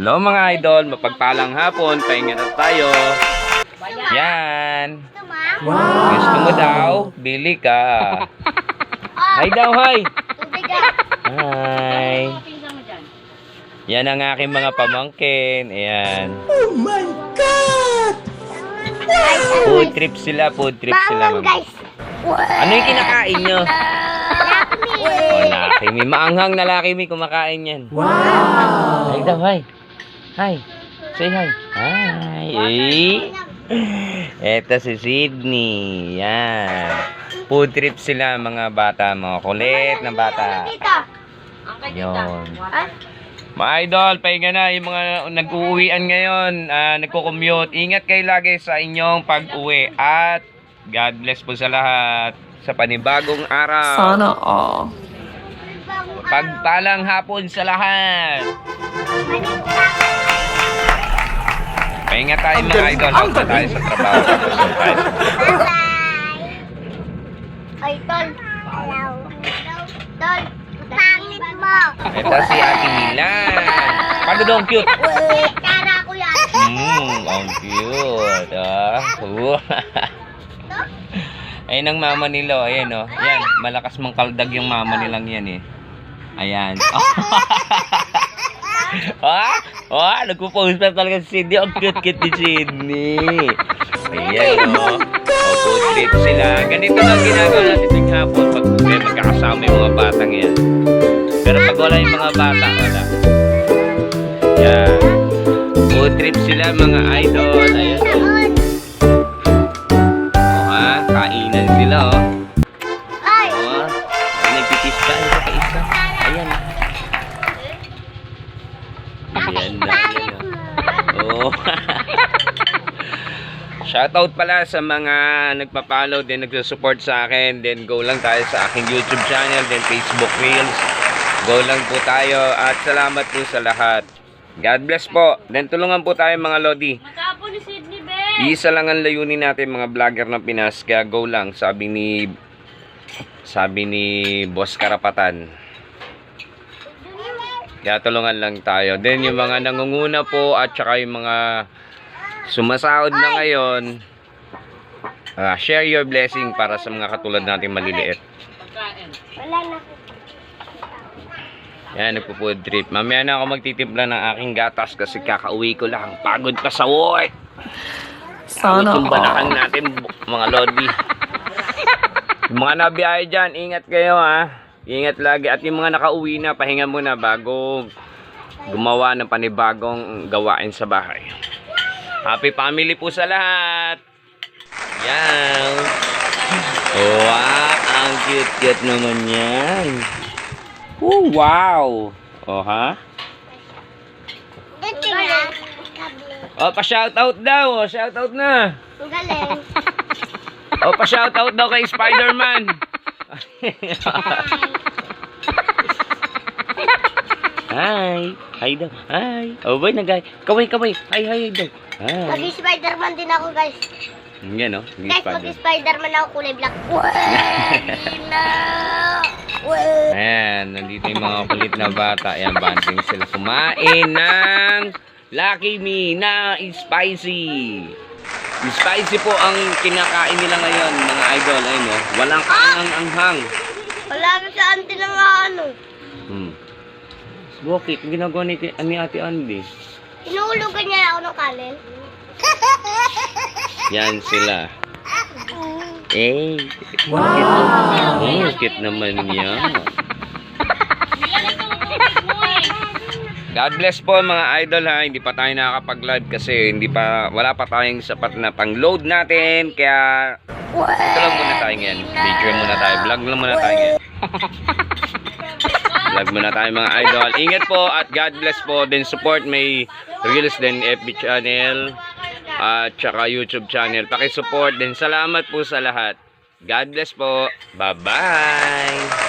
Hello mga idol, mapagpalang hapon, pahinga na tayo. Yan. Gusto mo daw? Bili ka. Hi daw, hi. Hi. Yan ang aking mga pamangkin. Ayan. Oh my God! Food trip sila mga. Ano yung kinakain nyo? Oh, Lakimi. Maanghang na Lakimi kumakain yan. Wow! Hi daw, hi. Hi. Say hi. Hi. Eto si Sydney. Yan. Food trip sila mga bata. Mga kulit na bata. Yun. Mga idol, pahinga na yung mga nag-uuwian ngayon. Nagko-commute. Ingat kayo lagi sa inyong pag-uwi. At God bless po sa lahat. Sa panibagong araw. Sana all. Pagpalang hapon sa lahat. Pahinga tayo mga idol. Hanggang tayo sa trabaho. Ay, tol. Hello. Tol, pangit mo. Ito si Ate Milan. Paano daw ang cute? Kara ko yan. Ang cute. Ayun ang mama nila. Ayan o. Yan. Malakas mang kaldag yung mama nilang yan eh. Ayan. Nagpo-post pa talaga si Sydney. Ang cute-cute ni Sydney. Ayan o. Food trip sila. Ganito lang ginagawa natin ting hapon pag magkakasama yung mga batang yan. Pero pag wala yung mga bata, wala. Yan. Food trip sila mga idol. Ayan o. Kainan sila o. Ay. Nagtitis ka. Ano ka isa? Ayan. Ayan na. Oh. Shoutout pala sa mga nagpa-follow din, nagsusupport sa akin. Then go lang tayo sa aking YouTube channel, then Facebook Reels. Go lang po tayo at salamat po sa lahat. God bless po. Then tulungan po tayo mga Lodi. Makapo ni Sydney, be. Isa lang ang layunin natin mga vlogger ng Pinas. Kaya go lang, sabi ni Boss Karapatan. Kaya tulungan lang tayo. Then yung mga nangunguna po at saka yung mga sumasahod na ngayon, share your blessing para sa mga katulad natin maliliit. Wala na. Yan, nagpo-food trip. Mamaya na ako magtitimpla ng aking gatas kasi kakauwi ko lang. Pagod pa sa work. Sana yung balakang all. natin mga Lodi. Yung mga nabiyahe dyan, ingat kayo ha. Ingat lagi. At yung mga nakauwi na, pahinga muna bago gumawa ng panibagong gawain sa bahay. Happy family po sa lahat. Yan. Wow, ang cute-cute naman yan. Oh, wow. Oh, ha? Ito na. Oh, pa-shoutout daw. Oh, shoutout na. Ang galing. Oh, pa-shoutout daw kay Spider-Man. Hi. Hi daw. Hi. Oh, boy, nagay. Kaway. Hi daw. Hi. Mag-Spider-Man din ako, guys. Yan, oh. Guys, mag-Spider-Man ako, kulay black. Ayan, nandito yung mga kulit na bata. Ayan, banding sila kumain ng Lucky Me na spicy. Spicy po ang kinakain nila ngayon, mga idol. Ayun, oh. Walang anghang. Wala ka sa auntie na nga, ano. Bakit? Ginagawa ni Ate Andy. Inuulugan niya ako ng kanin. Yan sila. Wow! Cute naman yan. God bless po mga idol ha. Hindi pa tayo nakakapag-live kasi wala pa tayong sapat na pang-load natin. Kaya ito lang muna tayo ngayon. Video muna tayo. Vlog lang muna tayo ngayon. Vlog muna tayo mga idol. Ingat po at God bless po. Then support may Reels then FB channel at saka YouTube channel. Paki-support din. Salamat po sa lahat. God bless po. Bye-bye.